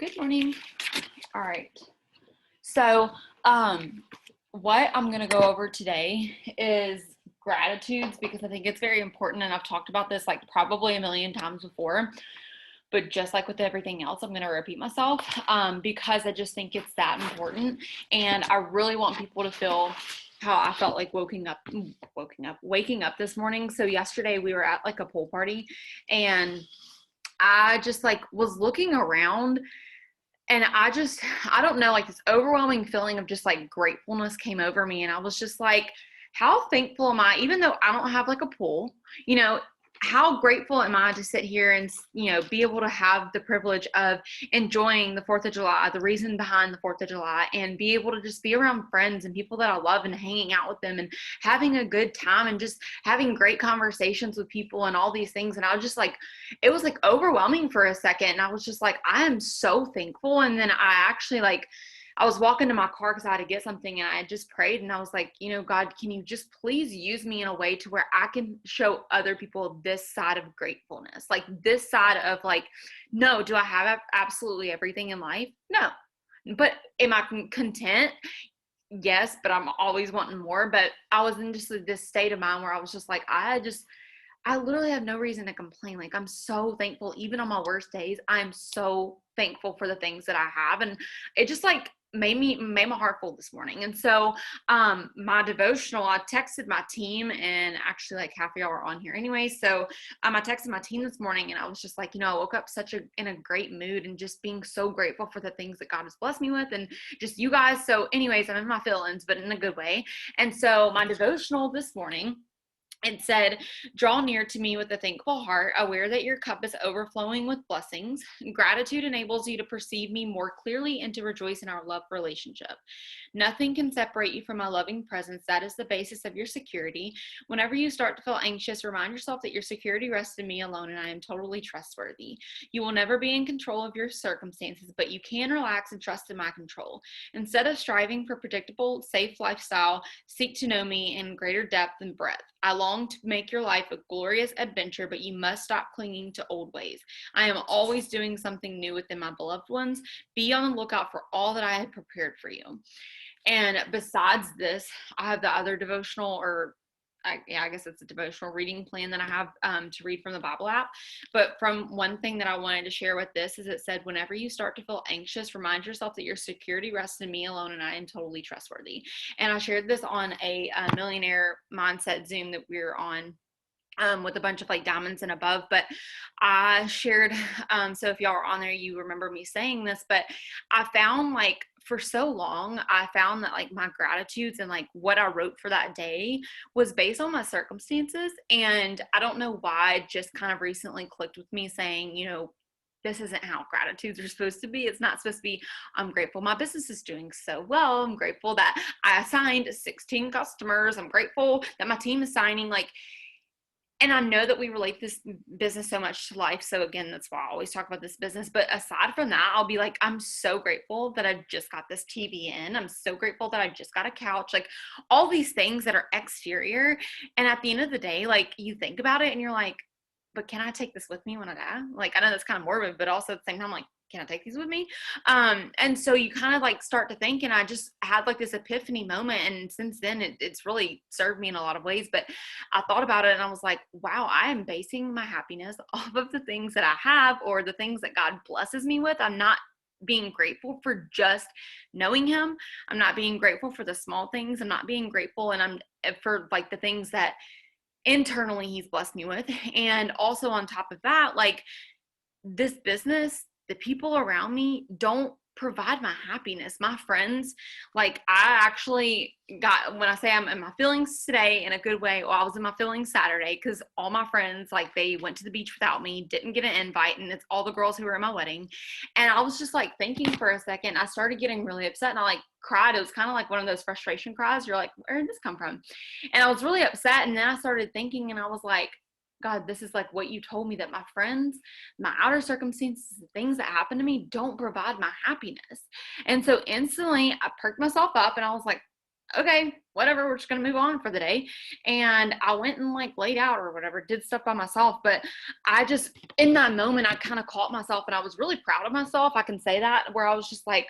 Good morning. All right. So, what I'm going to go over today is gratitudes because I think it's very important. And I've talked about this like probably a million times before. But just like with everything else, I'm going to repeat myself because I just think it's that important. And I really want people to feel how I felt like waking up this morning. So yesterday we were at like a pool party and I just like was looking around and I don't know, like this overwhelming feeling of just like gratefulness came over me. And I was just like, how thankful am I, even though I don't have like a pool, you know, how grateful am I to sit here and, be able to have the privilege of enjoying the 4th of July, the reason behind the 4th of July, and be able to just be around friends and people that I love and hanging out with them and having a good time and just having great conversations with people and all these things. And I was just like, it was like overwhelming for a second. And I was just like, I am so thankful. And then I was walking to my car because I had to get something and I had just prayed and I was like, God, can you just please use me in a way to where I can show other people this side of gratefulness, like this side of like, no, do I have absolutely everything in life? No. But am I content? Yes, but I'm always wanting more. But I was in just this state of mind where I was just like, I literally have no reason to complain. Like, I'm so thankful, even on my worst days, I'm so thankful for the things that I have. And it just like made my heart full this morning. And so, my devotional, I texted my team and actually like half of y'all are on here anyway. So, I texted my team this morning and I was just like, I woke up in a great mood and just being so grateful for the things that God has blessed me with and just you guys. So anyways, I'm in my feelings, but in a good way. And so my devotional this morning, it said, draw near to me with a thankful heart, aware that your cup is overflowing with blessings. Gratitude enables you to perceive me more clearly and to rejoice in our love relationship. Nothing can separate you from my loving presence. That is the basis of your security. Whenever you start to feel anxious, remind yourself that your security rests in me alone and I am totally trustworthy. You will never be in control of your circumstances, but you can relax and trust in my control. Instead of striving for predictable, safe lifestyle, seek to know me in greater depth and breadth. I long to make your life a glorious adventure, but you must stop clinging to old ways. I am always doing something new within my beloved ones. Be on the lookout for all that I have prepared for you. And besides this, I have the other devotional I guess it's a devotional reading plan that I have to read from the Bible app. But from one thing that I wanted to share with this is it said, whenever you start to feel anxious, remind yourself that your security rests in me alone and I am totally trustworthy. And I shared this on a millionaire mindset Zoom that we were on with a bunch of like diamonds and above, but I shared, so if y'all are on there, you remember me saying this, but I found like for so long, I found that like my gratitudes and like what I wrote for that day was based on my circumstances. And I don't know why it just kind of recently clicked with me saying, this isn't how gratitudes are supposed to be. It's not supposed to be, I'm grateful my business is doing so well. I'm grateful that I assigned 16 customers. I'm grateful that my team is signing and I know that we relate this business so much to life. So again, that's why I always talk about this business. But aside from that, I'll be like, I'm so grateful that I just got this TV in. I'm so grateful that I just got a couch, like all these things that are exterior. And at the end of the day, like you think about it and you're like, but can I take this with me when I die? Like, I know that's kind of morbid, but also at the same time, like, can I take these with me? And so you kind of like start to think, and I just had like this epiphany moment. And since then it's really served me in a lot of ways, but I thought about it and I was like, wow, I am basing my happiness off of the things that I have or the things that God blesses me with. I'm not being grateful for just knowing him. I'm not being grateful for the small things. I'm not being grateful and I'm for like the things that internally he's blessed me with. And also on top of that, like this business, the people around me don't provide my happiness. My friends, like I actually got, when I say I'm in my feelings today in a good way, well, I was in my feelings Saturday because all my friends, like they went to the beach without me, didn't get an invite, and it's all the girls who were in my wedding. And I was just like thinking for a second, I started getting really upset and I like cried. It was kind of like one of those frustration cries. You're like, where did this come from? And I was really upset. And then I started thinking and I was like, God, this is like what you told me, that my friends, my outer circumstances, the things that happen to me don't provide my happiness. And so instantly I perked myself up and I was like, okay, whatever, we're just gonna move on for the day. And I went and like laid out or whatever, did stuff by myself. But I just, in that moment, I kind of caught myself and I was really proud of myself. I can say that, where I was just like,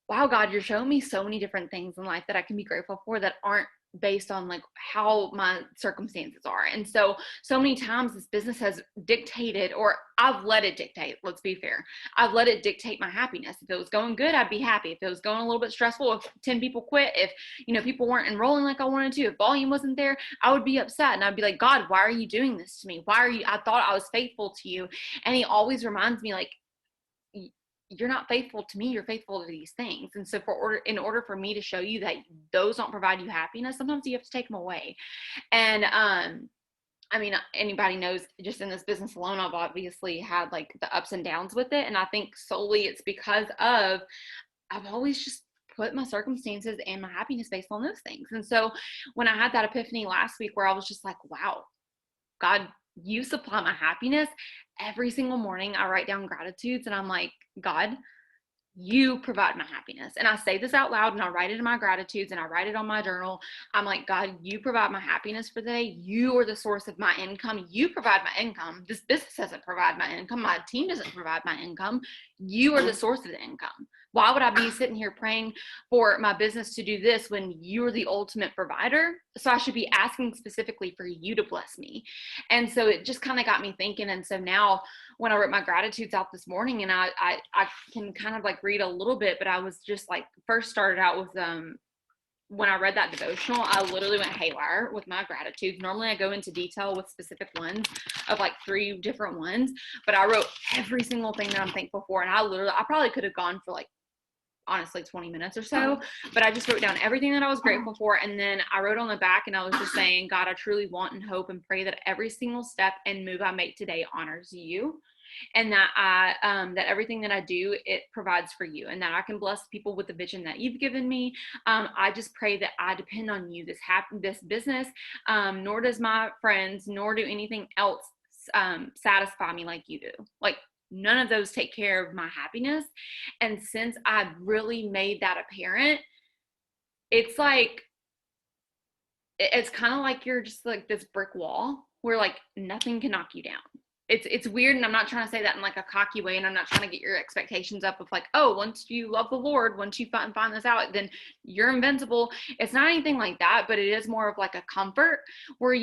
wow, God, you're showing me so many different things in life that I can be grateful for that aren't based on like how my circumstances are. And so many times this business has dictated, or I've let it dictate, let's be fair. I've let it dictate my happiness. If it was going good, I'd be happy. If it was going a little bit stressful, if 10 people quit, if, people weren't enrolling like I wanted to, if volume wasn't there, I would be upset. And I'd be like, God, why are you doing this to me? I thought I was faithful to you. And he always reminds me, like, you're not faithful to me, you're faithful to these things. And so in order for me to show you that those don't provide you happiness, sometimes you have to take them away. And I mean, anybody knows, just in this business alone, I've obviously had like the ups and downs with it. And I think solely it's because of, I've always just put my circumstances and my happiness based on those things. And so when I had that epiphany last week where I was just like, wow, God, you supply my happiness. Every single morning I write down gratitudes and I'm like, God, you provide my happiness. And I say this out loud and I write it in my gratitudes and I write it on my journal. I'm like, God, you provide my happiness for the day. You are the source of my income. You provide my income. This business doesn't provide my income. My team doesn't provide my income. You are the source of the income. Why would I be sitting here praying for my business to do this when you're the ultimate provider? So I should be asking specifically for you to bless me. And so it just kind of got me thinking. And so now when I wrote my gratitudes out this morning, and I can kind of like read a little bit, but I was just like, first started out with when I read that devotional, I literally went haywire with my gratitudes. Normally I go into detail with specific ones of like 3 different ones, but I wrote every single thing that I'm thankful for. And I probably could have gone for like, honestly, 20 minutes or so, but I just wrote down everything that I was grateful for. And then I wrote on the back and I was just saying, God, I truly want and hope and pray that every single step and move I make today honors you. And that that everything that I do, it provides for you, and that I can bless people with the vision that you've given me. I just pray that I depend on you, this business, nor does my friends, nor do anything else satisfy me like you do. Like, none of those take care of my happiness. And since I've really made that apparent, it's like, it's kind of like you're just like this brick wall where like nothing can knock you down. It's weird, and I'm not trying to say that in like a cocky way, and I'm not trying to get your expectations up of like, oh, once you love the Lord, once you find this out, then you're invincible. It's not anything like that, but it is more of like a comfort where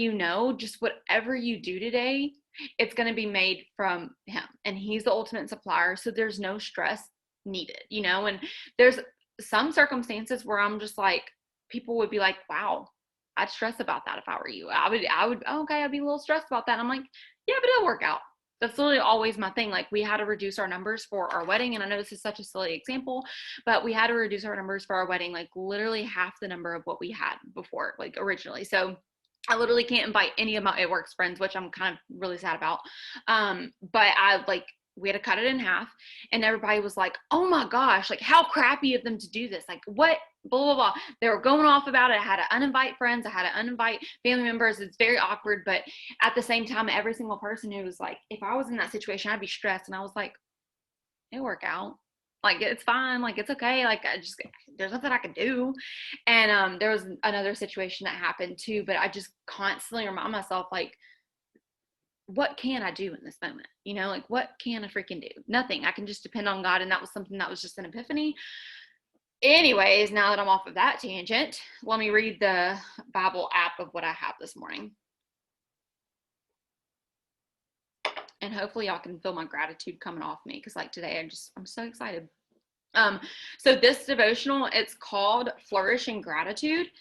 just whatever you do today, it's going to be made from him, and he's the ultimate supplier, so there's no stress needed, and there's some circumstances where I'm just like, people would be like, wow, I'd stress about that if I were you. I would, okay, I'd be a little stressed about that. And I'm like, yeah, but it'll work out. That's literally always my thing. Like, we had to reduce our numbers for our wedding. And I know this is such a silly example, but we had to reduce our numbers for our wedding, like literally half the number of what we had before, like originally. So I literally can't invite any of my It Works friends, which I'm kind of really sad about. But we had to cut it in half, and everybody was like, oh my gosh, like how crappy of them to do this. Like, what, blah, blah, blah. They were going off about it. I had to uninvite friends. I had to uninvite family members. It's very awkward. But at the same time, every single person who was like, if I was in that situation, I'd be stressed. And I was like, it'll work out. Like, it's fine. Like, it's okay. Like, there's nothing I can do. And there was another situation that happened too, but I just constantly remind myself, like, what can I do in this moment? Like, what can I freaking do? Nothing. I can just depend on God. And that was something that was just an epiphany. Anyways, now that I'm off of that tangent, let me read the Bible app of what I have this morning. And hopefully y'all can feel my gratitude coming off me, because like today I'm so excited. So this devotional, it's called Flourish in Gratitude.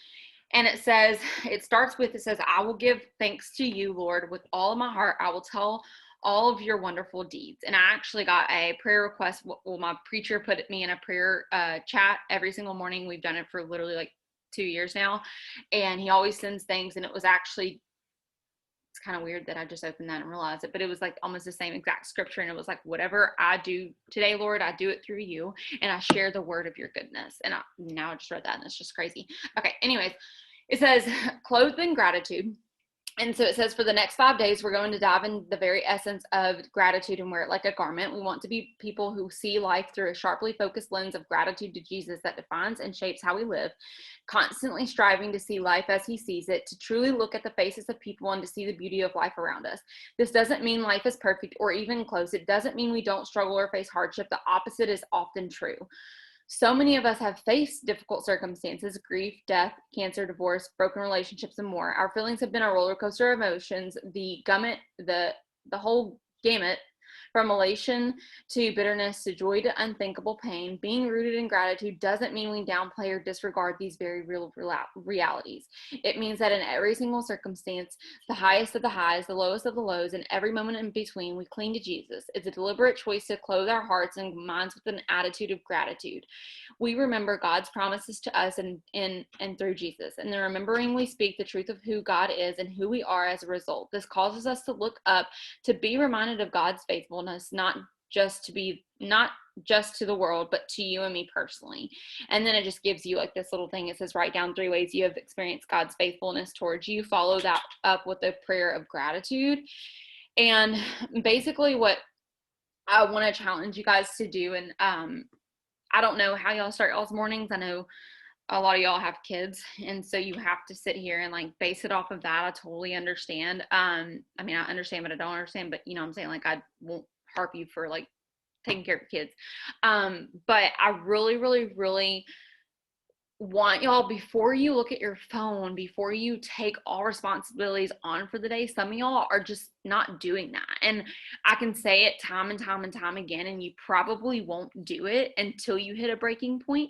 And it says, I will give thanks to you, Lord, with all of my heart. I will tell all of your wonderful deeds. And I actually got a prayer request. Well, my preacher put me in a prayer chat every single morning. We've done it for literally like 2 years now. And he always sends things. And it was actually, it's kind of weird that I just opened that and realized it, but it was like almost the same exact scripture. And it was like, whatever I do today, Lord, I do it through you. And I share the word of your goodness. And now I just read that and it's just crazy. Okay. Anyways, it says, clothed in gratitude, And so it says for the next 5 days, we're going to dive in the very essence of gratitude and wear it like a garment. We want to be people who see life through a sharply focused lens of gratitude to Jesus that defines and shapes how we live, constantly striving to see life as he sees it, to truly look at the faces of people and to see the beauty of life around us. This doesn't mean life is perfect or even close. It doesn't mean we don't struggle or face hardship. The opposite is often true. So many of us have faced difficult circumstances, grief, death, cancer, divorce, broken relationships, and more. Our feelings have been a roller coaster of emotions, the whole gamut, from elation to bitterness to joy to unthinkable pain. Being rooted in gratitude doesn't mean we downplay or disregard these very real realities. It means that in every single circumstance, the highest of the highs, the lowest of the lows, and every moment in between, we cling to Jesus. It's a deliberate choice to clothe our hearts and minds with an attitude of gratitude. We remember God's promises to us and through Jesus. And the remembering we speak the truth of who God is and who we are as a result. This causes us to look up, to be reminded of God's faithfulness, not just to the world, but to you and me personally. And then it just gives you like this little thing. It says, write down 3 ways you have experienced God's faithfulness towards you. Follow that up with a prayer of gratitude. And basically what I want to challenge you guys to do, and I don't know how y'all start y'all's mornings. I know a lot of y'all have kids, and so you have to sit here and like base it off of that. I totally understand. I mean, I understand, but I don't understand. But you know what I'm saying? Like, I won't harp you for like taking care of your kids. But I really, really, really want y'all, before you look at your phone, before you take all responsibilities on for the day, some of y'all are just not doing that. And I can say it time and time and time again, and you probably won't do it until you hit a breaking point.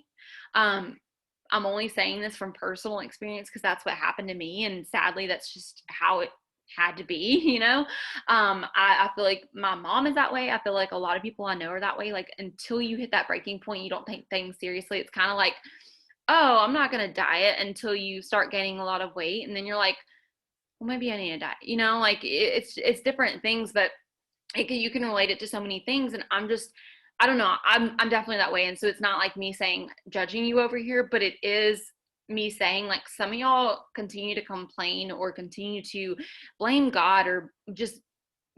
I'm only saying this from personal experience because that's what happened to me. And sadly, that's just how it had to be, you know. I feel like my mom is that way. I feel like a lot of people I know are that way. Like, until you hit that breaking point, you don't take things seriously. It's kind of like, oh, I'm not going to diet until you start gaining a lot of weight. And then you're like, well, maybe I need a diet, you know, like it's different things, but you can relate it to so many things. And I don't know, I'm definitely that way. And so it's not like me saying, judging you over here, but it is me saying like, some of y'all continue to complain or continue to blame God or just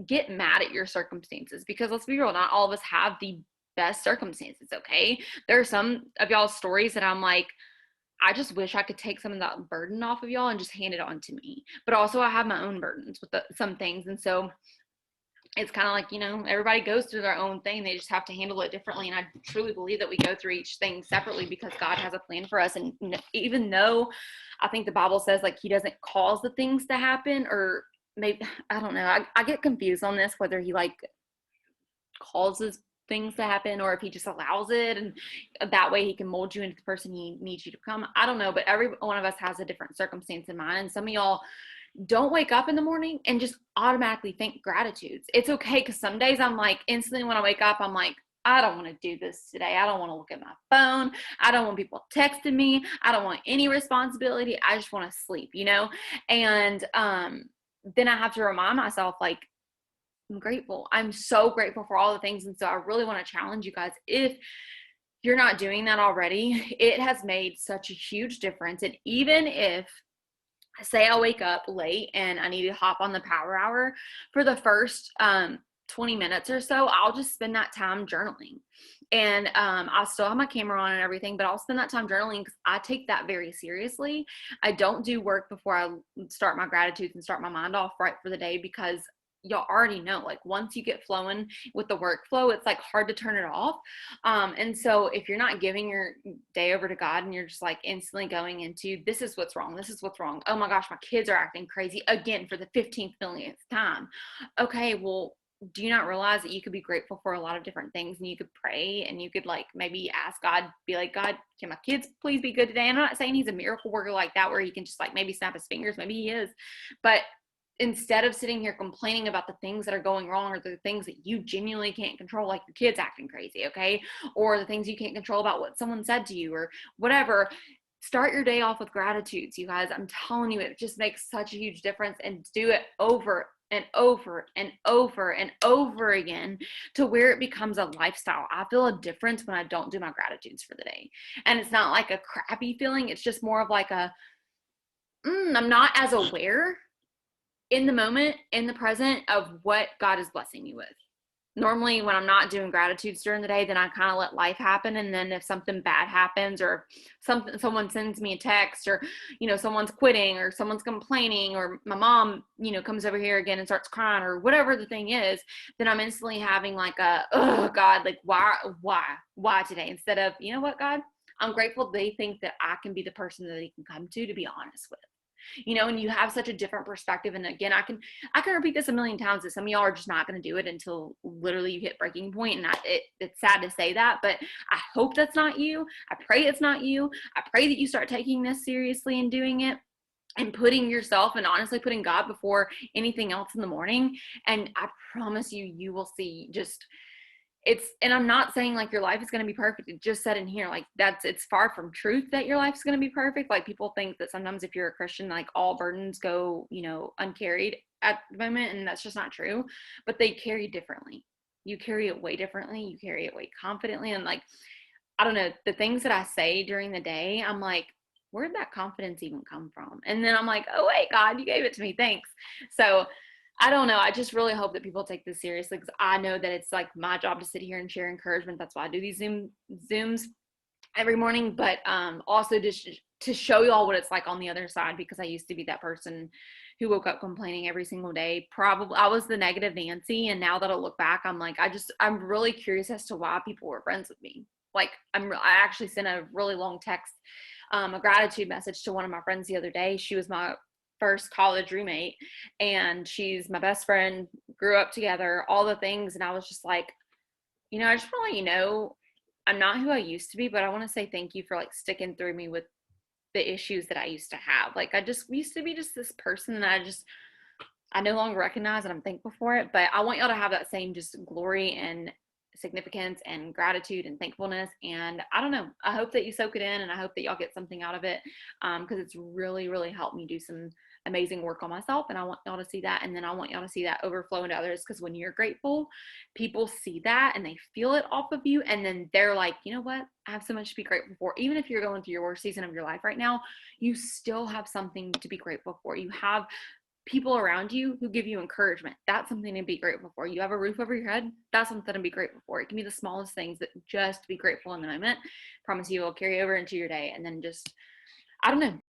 get mad at your circumstances, because let's be real, not all of us have the best circumstances. Okay. There are some of y'all's stories that I'm like, I just wish I could take some of that burden off of y'all and just hand it on to me. But also I have my own burdens with some things. And so it's kind of like, you know, everybody goes through their own thing. They just have to handle it differently. And I truly believe that we go through each thing separately because God has a plan for us. And even though I think the Bible says like he doesn't cause the things to happen, or maybe, I don't know. I get confused on this, whether he like causes things to happen or if he just allows it, and that way he can mold you into the person he needs you to become. I don't know, but every one of us has a different circumstance in mind. And some of y'all don't wake up in the morning and just automatically think gratitudes. It's okay, because some days I'm like, instantly when I wake up, I'm like, I don't want to do this today. I don't want to look at my phone. I don't want people texting me. I don't want any responsibility. I just want to sleep, you know? And then I have to remind myself, like, I'm grateful. I'm so grateful for all the things. And so I really want to challenge you guys. If you're not doing that already, it has made such a huge difference. And even if, say I wake up late and I need to hop on the power hour, for the first 20 minutes or so, I'll just spend that time journaling. And I'll still have my camera on and everything, but I'll spend that time journaling because I take that very seriously. I don't do work before I start my gratitudes and start my mind off right for the day, because y'all already know, like, once you get flowing with the workflow, it's like hard to turn it off. And so if you're not giving your day over to God and you're just like instantly going into, this is what's wrong, this is what's wrong, oh my gosh, my kids are acting crazy again for the 15th millionth time. Okay, well, do you not realize that you could be grateful for a lot of different things, and you could pray and you could like maybe ask God, be like, God, can my kids please be good today? And I'm not saying he's a miracle worker like that, where he can just like maybe snap his fingers, maybe he is, but instead of sitting here complaining about the things that are going wrong, or the things that you genuinely can't control, like your kids acting crazy, okay, or the things you can't control about what someone said to you or whatever, start your day off with gratitudes, you guys. I'm telling you, it just makes such a huge difference. And do it over and over and over and over again to where it becomes a lifestyle. I feel a difference when I don't do my gratitudes for the day. And it's not like a crappy feeling. It's just more of like a, I'm not as aware in the moment, in the present of what God is blessing you with. Normally when I'm not doing gratitudes during the day, then I kind of let life happen. And then if something bad happens, or someone sends me a text, or, someone's quitting, or someone's complaining, or my mom, comes over here again and starts crying, or whatever the thing is, then I'm instantly having like oh God, like why today? Instead of, you know what, God, I'm grateful they think that I can be the person that they can come to be honest with. And you have such a different perspective. And again, I can repeat this a million times, that some of y'all are just not going to do it until literally you hit breaking point. And it's sad to say that, but I hope that's not you. I pray it's not you. I pray that you start taking this seriously and doing it, and putting yourself and honestly putting God before anything else in the morning. And I promise you, you will see just, and I'm not saying like your life is going to be perfect. It just said in here, like it's far from truth that your life's going to be perfect. Like people think that sometimes if you're a Christian, like all burdens go, uncarried at the moment. And that's just not true, but they carry differently. You carry it way differently. You carry it way confidently. And like, I don't know, the things that I say during the day, I'm like, where'd that confidence even come from? And then I'm like, oh wait, God, you gave it to me. Thanks. So I don't know. I just really hope that people take this seriously, because I know that it's like my job to sit here and share encouragement. That's why I do these Zooms every morning, but also just to show you all what it's like on the other side, because I used to be that person who woke up complaining every single day. Probably I was the negative Nancy. And now that I look back, I'm like, I'm really curious as to why people were friends with me. Like I actually sent a really long text, a gratitude message to one of my friends the other day. She was my first college roommate, and she's my best friend, grew up together, all the things. And I was just like, I just want to let you know, I'm not who I used to be, but I want to say thank you for like sticking through me with the issues that I used to have. Like I just used to be just this person that I no longer recognize, and I'm thankful for it. But I want y'all to have that same just glory and significance and gratitude and thankfulness. And I don't know, I hope that you soak it in, and I hope that y'all get something out of it, because it's really, really helped me do some amazing work on myself. And I want y'all to see that. And then I want y'all to see that overflow into others, because when you're grateful, people see that and they feel it off of you. And then they're like, you know what? I have so much to be grateful for. Even if you're going through your worst season of your life right now, you still have something to be grateful for. You have people around you who give you encouragement. That's something to be grateful for. You have a roof over your head. That's something to be grateful for. It can be the smallest things, that just be grateful in the moment. I promise you, will carry over into your day. And then just, I don't know,